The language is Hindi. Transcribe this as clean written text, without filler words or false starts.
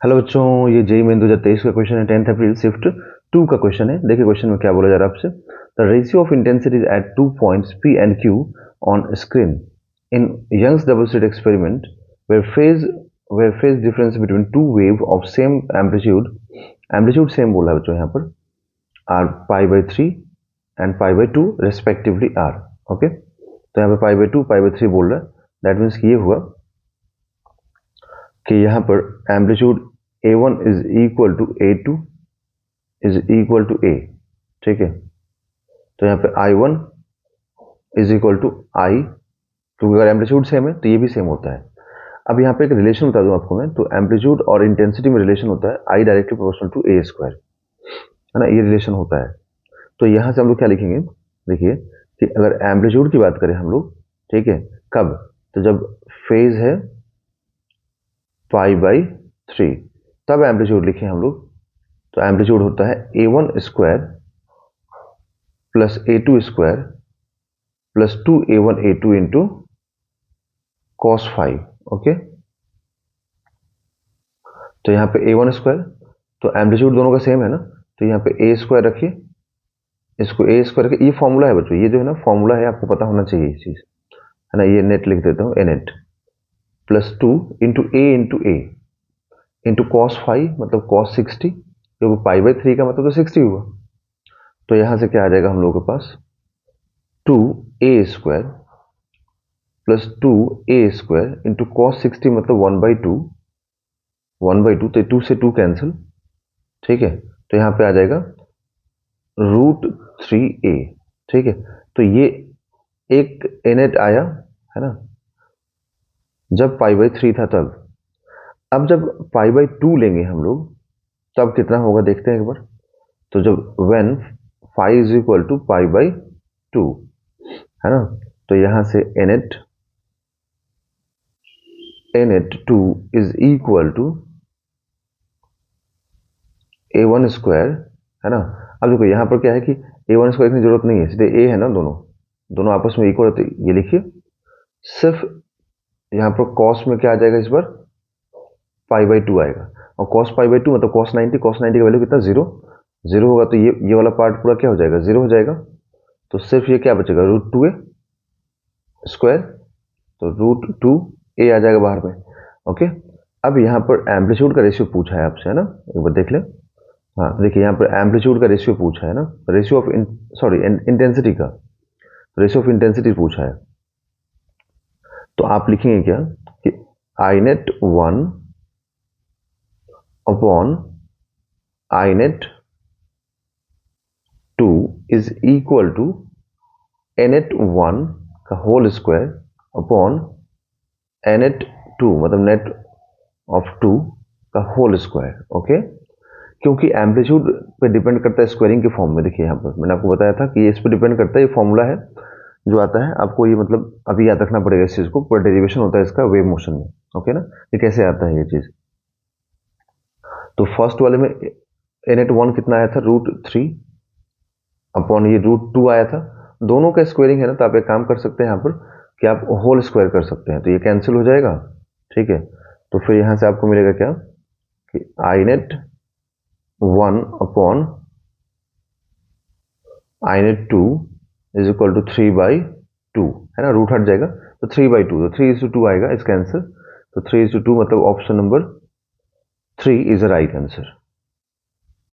हेलो बच्चों, ये जेई मेन 2023 का क्वेश्चन है। 10 अप्रैल शिफ्ट 2 का क्वेश्चन है। देखिए क्वेश्चन में क्या बोला जा रहा है आपसे। The ratio of intensities at 2 points P and Q on screen in Young's double slit experiment where phase difference between two wave of same amplitude same बोला है बच्चों यहाँ पर, are pi by 3 and pi by 2 respectively are. Okay, तो यहाँ पे पाई बाई 2 पाई बाई 3 बोल रहा है। दैट मीन्स कि ये हुआ कि यहाँ पर amplitude A1 is equal to A2 is equal to A। ठीक है, तो यहाँ पे I1 is equal to I, क्योंकि अगर एम्पलीट्यूड सेम है तो ये भी सेम होता है। अब यहाँ पे एक रिलेशन बता दूं आपको मैं, तो एम्पलीट्यूड और इंटेंसिटी में रिलेशन होता है I directly proportional to A square, है ना, ये रिलेशन होता है। तो यहाँ से हम लोग क्या लिखेंगे, देखिए कि अगर एम्पलीट्यूड की बात करें हम लोग, ठीक है, कब, तो जब फेज है पाई बाई 3 तब एम्पलीट्यूड लिखे हम लोग। तो एम्पलीट्यूड होता है A1 square plus A2 square plus 2A1 A2 into cos 5। Okay, तो यहाँ पे A1 स्क्वायर, तो एम्पलीट्यूड दोनों का सेम है ना, तो यहाँ पे A स्क्वायर रखिए, इसको A स्क्वायर रखिए। ये फॉर्मूला है बच्चों, ये जो है ना फॉर्मूला है, आपको पता होना चाहिए ये चीज, है ना। ये नेट लिख देता हूँ, ए नेट प्लस 2 इंटू ए इंटू कॉस 5 मतलब कॉस 60, क्योंकि पाई बाई 3 का मतलब तो 60 हुआ। तो यहाँ से क्या आ जाएगा हम लोगों के पास, 2A square plus 2A square into cos 60 मतलब 1/2, तो 2 से 2 कैंसिल। ठीक है, तो यहाँ पे आ जाएगा √3A। ठीक है, तो ये एक एनेट आया, है ना, जब पाई बाई 3 था तब। अब जब पाई बाई 2 लेंगे हम लोग तब कितना होगा देखते हैं एक बार। तो जब when phi is equal to pi by 2, है ना, तो यहां से NH2 is equal to A1 square, है ना। अब देखो यहाँ पर क्या है कि A1 स्क्वायर की जरूरत नहीं है, सीधे A है ना, दोनों दोनों आपस में इक्वल होते, ये लिखिए। सिर्फ यहाँ पर कॉस में क्या आ जाएगा इस बार, पाई बाई 2 आएगा, और कॉस पाई बाई 2 मतलब कॉस 90, कॉस 90 का वैल्यू कितना, 0। 0 होगा तो ये वाला पार्ट पूरा क्या हो जाएगा, 0 हो जाएगा। तो सिर्फ ये क्या बचेगा, √2A स्क्वायर, तो √2A आ जाएगा बाहर में। ओके, अब यहाँ पर एम्पलीट्यूड का रेशियो पूछा है आपसे, है ना, एक बार देख ले। हाँ देखिए, यहाँ पर एम्पलीट्यूड का रेशियो पूछा है ना, रेशियो ऑफ सॉरी इंटेंसिटी का, रेशियो ऑफ इंटेंसिटी पूछा है। तो आप लिखेंगे क्या कि I net 1 upon I net 2 is equal to NH 1 का होल स्क्वायर अपॉन NH 2 मतलब नेट ऑफ 2 का होल स्क्वायर। ओके, क्योंकि एम्पलीट्यूड पे डिपेंड करता है स्क्वायरिंग के फॉर्म में। देखिए यहाँ पर मैंने आपको बताया था कि ये इस पर डिपेंड करता है, ये फॉर्मूला है जो आता है आपको, ये मतलब अभी याद रखना पड़ेगा इस चीज को, पूरा डेरिवेशन होता है इसका वेव मोशन में। ओके ना, ये कैसे आता है ये चीज। तो फर्स्ट वाले में NH1 कितना आया था, √3 अपॉन ये √2 आया था। दोनों का स्क्वायरिंग है ना, तो आप एक काम कर सकते हैं यहाँ पर कि आप होल स्क्वायर कर सकते हैं, तो ये कैंसिल हो जाएगा। ठीक है, तो फिर यहाँ से आपको मिलेगा क्या कि I net 1 upon I net 2 is equal to 3/2, है ना, रूट हट जाएगा तो 3/2, तो 3:2 आएगा इसका आंसर। तो 3:2 मतलब option number 3 is the right answer.